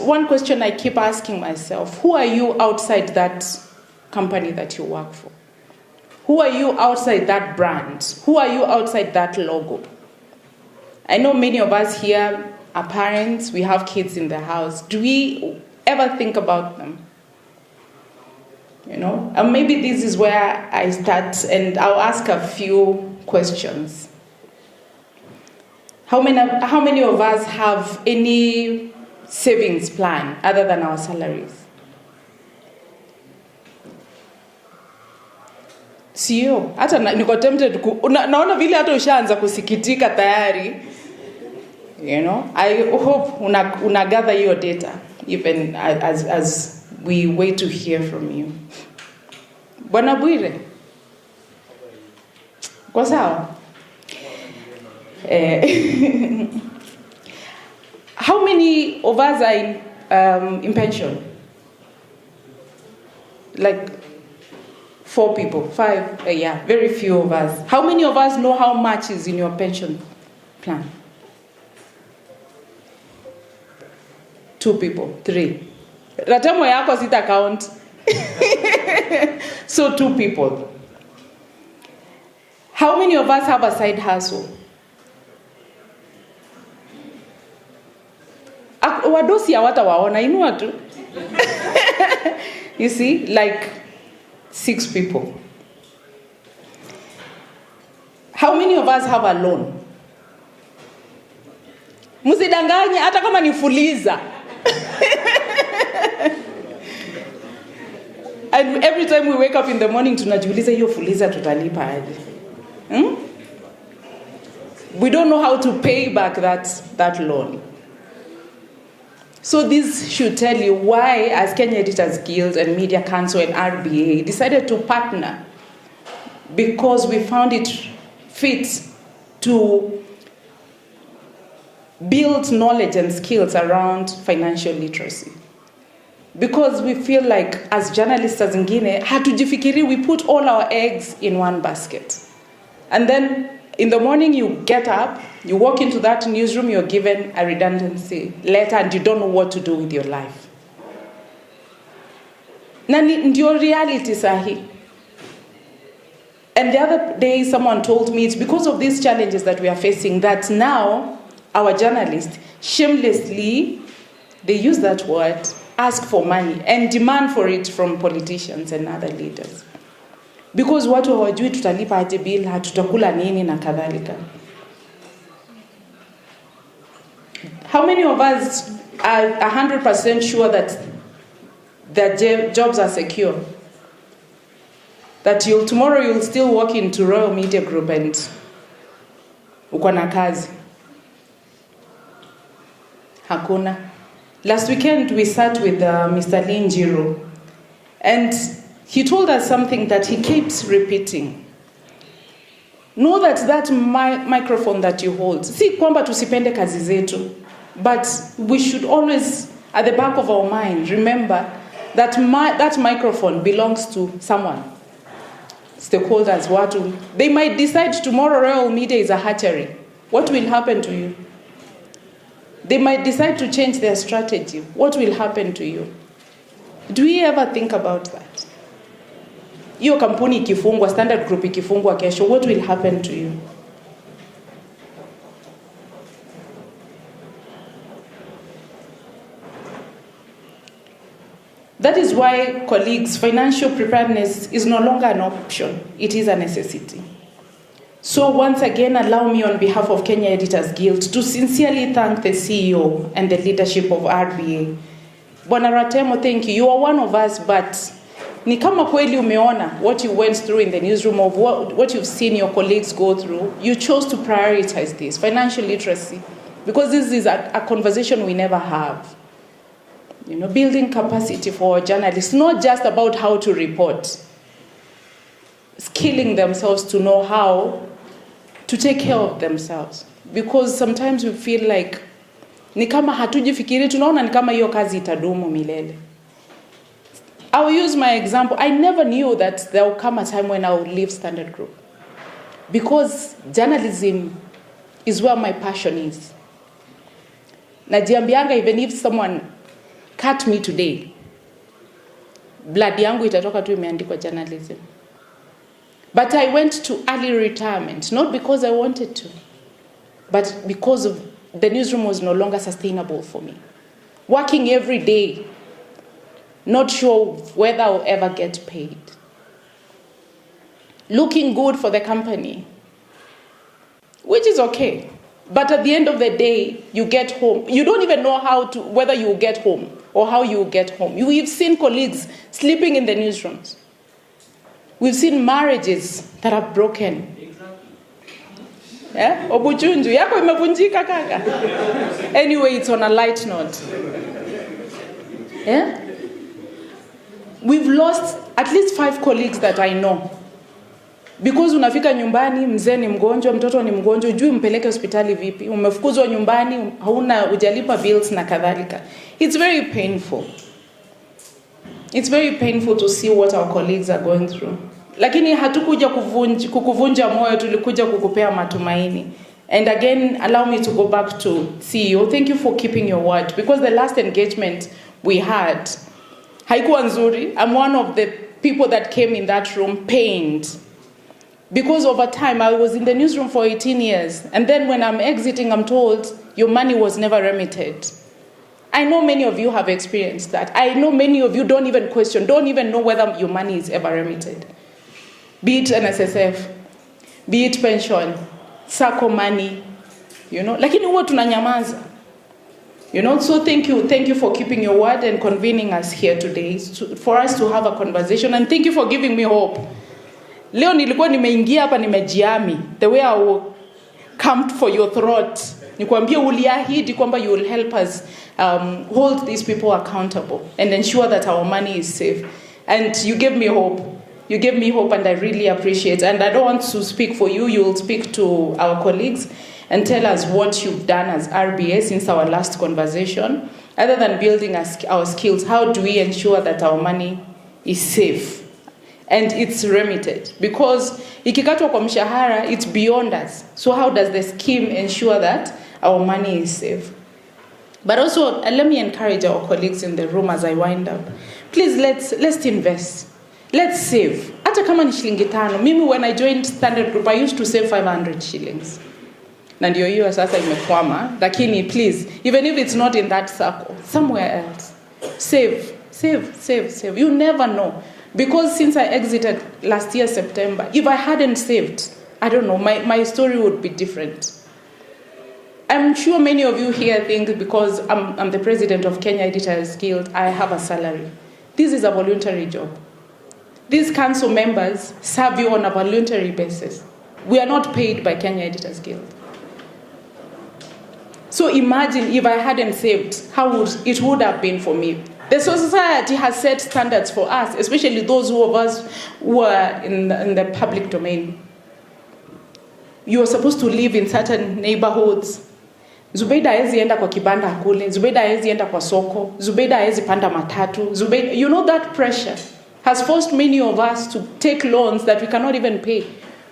one question I keep asking myself. Who are you outside that company that you work for? Who are you outside that brand? Who are you outside that logo? I know many of us here are parents. We have kids in the house. Do we ever think about them? And maybe this is where I start, and I'll ask a few questions. How many of us have any savings plan other than our salaries? Sio, hata niko tempted naona vile hata ushaanza kusikitika tayari. I hope una gather your data even as we wait to hear from you. Bwana Bwire. Kwa sawa? How many of us are in pension? Like 4 people, 5, yeah, very few of us. How many of us know how much is in your pension plan? 2 people, 3. Ratamo yako sita count. So 2 people. How many of us have a side hustle? Wadosi hawata waona inua tu. You see, like 6 people. How many of us have a loan? Msidanganye hata kama ni fuliza. And every time we wake up in the morning tunajiuliza hiyo fuliza tutalipa aje. We don't know how to pay back that loan. So this should tell you why, as Kenya Editors Guild and Media Council and RBA decided to partner, because we found it fit to build knowledge and skills around financial literacy. Because we feel like as journalists as ingine, hatujifikiri, we put all our eggs in one basket. And then in the morning you get up, you walk into that newsroom, you're given a redundancy letter and you don't know what to do with your life. Na ndio reality sahi. And the other day someone told me it's because of these challenges that we are facing that now our journalists shamelessly, they use that word, ask for money and demand for it from politicians and other leaders. Because watu hawajui tutalipa aje bill, tutakula nini na kadhalika. How many of us are 100% sure that their jobs are secure? That tomorrow you'll still walk into Royal Media Group and uko na kazi? Hakuna. Last weekend we sat with Mr. Linjiro, and he told us something that he keeps repeating. Know that microphone that you hold, si kwamba tusipende kazi zetu, but we should always, at the back of our mind, remember that that microphone belongs to someone. Stakeholders, watu. They might decide tomorrow Royal Media is a hatchery. What will happen to you? They might decide to change their strategy. What will happen to you? Do we ever think about that? Hiyo kampuni ikifungwa, Standard Group ikifungwa kesho, what will happen to you? That is why, colleagues, financial preparedness is no longer an option. It is a necessity. So once again, allow me on behalf of Kenya Editors Guild to sincerely thank the CEO and the leadership of RBA. Bwana Ratemo, thank you. You are one of us, but ni kama kweli umeona what you went through in the newsroom, of what you've seen your colleagues go through. You chose to prioritize this, financial literacy, because this is a conversation we never have. Building capacity for journalists, not just about how to report, skilling themselves to know how to take care of themselves. Because sometimes we feel like ni kama hatujifikiri, tunaona ni kama hiyo kazi itadumu milele. I will use my example. I never knew that there will come a time when I will leave Standard Group, because journalism is where my passion is. Najiambianga, even if someone cut me today, blood yangu itatoka tu imeandikwa journalism. But I went to early retirement, not because I wanted to, but because of the newsroom was no longer sustainable for me. Working every day, not sure whether I'll ever get paid. Looking good for the company, which is okay. But at the end of the day, you get home. You don't even know whether you will get home or how you will get home. We've seen colleagues sleeping in the newsrooms. We've seen marriages that are broken. Yeah? Obuchunju, yako imevunjika kaka. Anyway, it's on a light note. Yeah? We've lost at least 5 colleagues that I know. Because unafika nyumbani, mzee ni mgonjwa, mtoto ni mgonjwa, hujui mpeleke hospitali vipi, umefukuzwa nyumbani, hujalipa bills na kadhalika. It's very painful. It's very painful to see what our colleagues are going through. Lakini hatukuja kukuvunja moyo, tulikuja kukupea matumaini. And again, allow me to go back to CEO. Thank you for keeping your word. Because the last engagement we had, haikuwa nzuri. I'm one of the people that came in that room pained. Because over time, I was in the newsroom for 18 years. And then when I'm exiting, I'm told, your money was never remitted. I know many of you have experienced that. I know many of you don't even question, don't even know whether your money is ever remitted. Be it NSSF, be it pension, SACCO money, Lakini huwa tunanyamaza. So thank you for keeping your word and convening us here today for us to have a conversation. And thank you for giving me hope. Leo nilikuwa nimeingia hapa nimejiami. The way I will come for your throat. Nikwambia uliahidi kwamba you will help us hold these people accountable and ensure that our money is safe. And you gave me hope. You gave me hope and I really appreciate it. And I don't want to speak for you. You will speak to our colleagues and tell us what you've done as RBA since our last conversation. Other than building our skills, how do we ensure that our money is safe? And it's remitted. Because ikikatwa kwa mshahara, it's beyond us. So how does the scheme ensure that our money is safe? But also, let me encourage our colleagues in the room as I wind up. Please, let's invest. Let's save. Hata kama ni shilingi 5. Mimi when I joined Standard Group, I used to save 500 shillings. Na ndio hiyo sasa imekwama. Lakini please, even if it's not in that circle, somewhere else. Save. You never know. Because since I exited last year, September, if I hadn't saved, I don't know, my story would be different. I'm sure many of you here think because I'm the president of Kenya Editors Guild, I have a salary. This is a voluntary job. These council members serve you on a voluntary basis. We are not paid by Kenya Editors Guild. So imagine if I hadn't saved, how it would have been for me. The society has set standards for us, especially those of us who are in the public domain. You are supposed to live in certain neighborhoods. Zubeidah haezi enda kwa kibanda akule. Zubeidah haezi enda kwa soko. Zubeidah haezi panda matatu. That pressure has forced many of us to take loans that we cannot even pay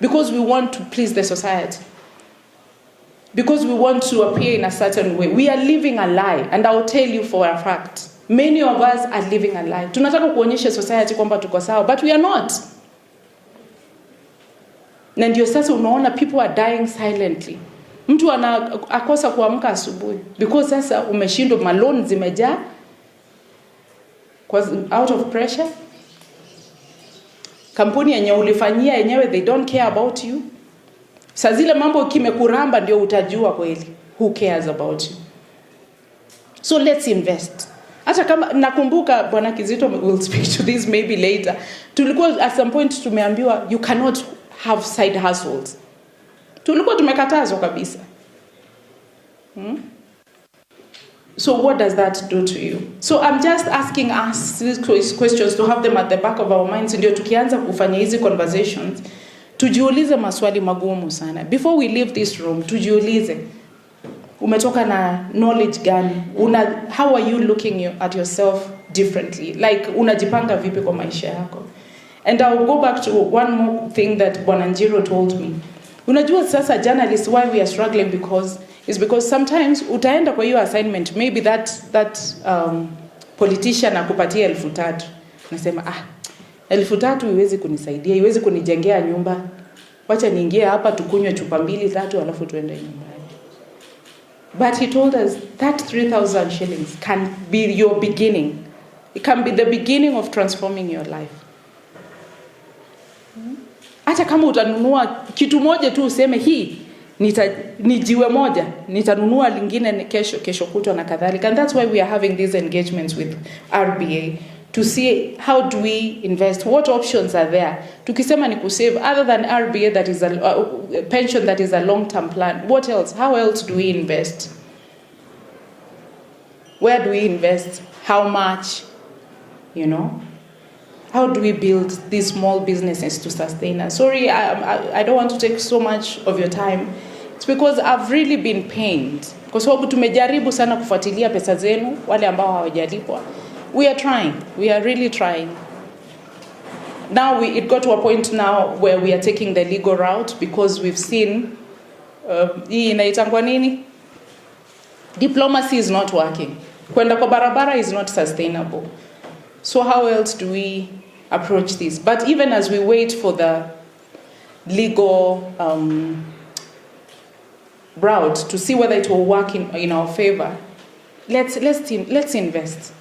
because we want to please the society. Because we want to appear in a certain way. We are living a lie, and I will tell you for a fact. Many of us are living a lie. Tunataka kuonyesha society kwamba tuko sawa, but we are not. Na ndio sasa unaona people are dying silently. Mtu akosa kuamka asubuhi because sasa umeshindwa, maloni zimejaa out of pressure. Kampuni yenye ulifanyia yenyewe they don't care about you. Sasa zile mambo kimekuramba ndio utajua kweli who cares about you. So let's invest. Hata kama nakumbuka Bwana Kizito will speak to this maybe later. Tulikuwa at some point tumeambiwa you cannot have side hustles. Tulikuwa tumekatazwa kabisa. So what does that do to you? So I'm just asking us these questions to have them at the back of our minds. Ndio tukianza kufanya hizi conversations, tujiulize maswali magumu sana. Before we leave this room, tujiulize. Umetoka na knowledge gani? How are you looking at yourself differently? Like, unajipanga vipi kwa maisha yako? And I'll go back to one more thing that Bwana Njiro told me. Unajua sasa journalists, why we are struggling because sometimes utaenda kwa hiyo assignment, maybe that politician akupatia 3,000. Nasema 3,000 iwezi kunisaidia, iwezi kunijengea nyumba. Wacha niingie hapa tukunywe chupa 2-3 alafu tuende nyumbani. But he told us that 3,000 shillings can be your beginning. It can be the beginning of transforming your life. Hata kama utanunua kitu moja tu useme hii ni jiwe moja, nitanunua lingine kesho kutwa na kadhalika. And that's why we are having these engagements with RBA to see how do we invest, what options are there. Tukisema ni kusave, other than RBA that is a pension that is a long-term plan, what else? How else do we invest? Where do we invest? How much? You know? How do we build these small businesses to sustain us? Sorry, I don't want to take so much of your time. It's because I've really been pained. Kwa sababu tumejaribu sana kufuatilia pesa zenu, wale ambao hawajalipwa. We are trying. We are really trying. Now it got to a point now where we are taking the legal route because we've seen hii inaitangwa nini? Diplomacy is not working. Kwenda kwa barabara is not sustainable. So how else do we approach this? But even as we wait for the legal route to see whether it will work in our favor, let's invest.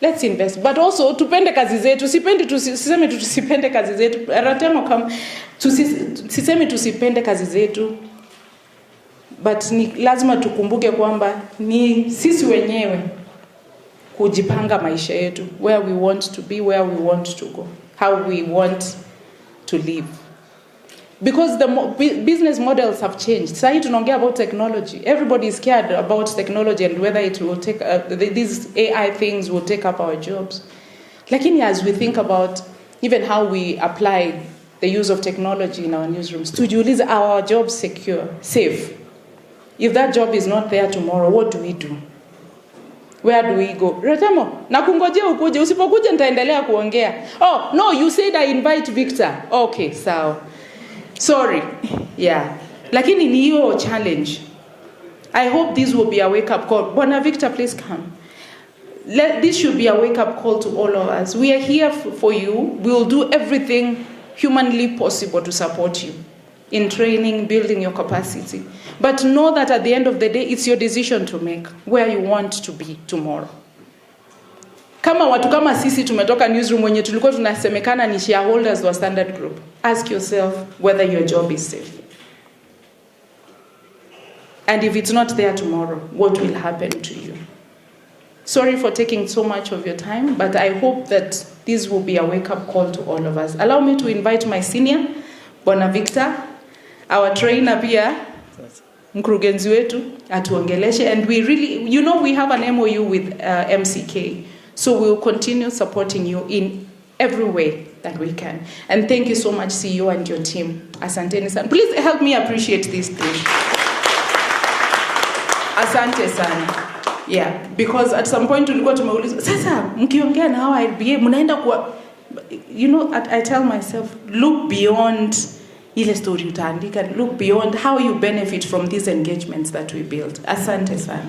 Let's invest. But also tupende kazi zetu. Tusiseme tusipende kazi zetu. Ratemo kama tusiseme tusipende kazi zetu. But ni lazima tukumbuke kwamba ni sisi wenyewe kujipanga maisha yetu, where we want to be, where we want to go, how we want to live. Because the business models have changed. Sasa tunaongea about technology. Everybody is scared about technology and whether it will take these AI things will take up our jobs. Lakini as we think about even how we apply the use of technology in our newsrooms, tujiulize, are our jobs secure, safe? If that job is not there tomorrow, what do we do? Where do we go? Ratamo, nakungojea ukuje, usipokuja nitaendelea kuongea. Oh, no, you said I invite Victor. Okay, sawa. Sorry. Yeah. Lakini ni hiyo challenge. I hope this will be a wake-up call. Bwana Victor, please come. This should be a wake-up call to all of us. We are here for you. We will do everything humanly possible to support you in training, building your capacity. But know that at the end of the day, it's your decision to make where you want to be tomorrow. Kama watu kama sisi tumetoka newsroom wenye tulikuwa tunasemekana ni shareholders wa Standard Group, ask yourself whether your job is safe. And if it's not there tomorrow, what will happen to you? Sorry for taking so much of your time, but I hope that this will be a wake-up call to all of us. Allow me to invite my senior, Bwana Victor, our trainer pia, mkurugenzi wetu, atuongeleshe. And we really, you know, we have an MOU with MCK. So we will continue supporting you in every way that we can. And thank you so much, CEO and your team. Asante sana. Please help me appreciate this thing. Asante sana. Yeah, because at some point tulikuwa tumeuliza, sasa mkiongea na hawa RBA mnaenda kwa, you know, I tell myself, look beyond ile story utaandika, look beyond how you benefit from these engagements that we build. Asante sana.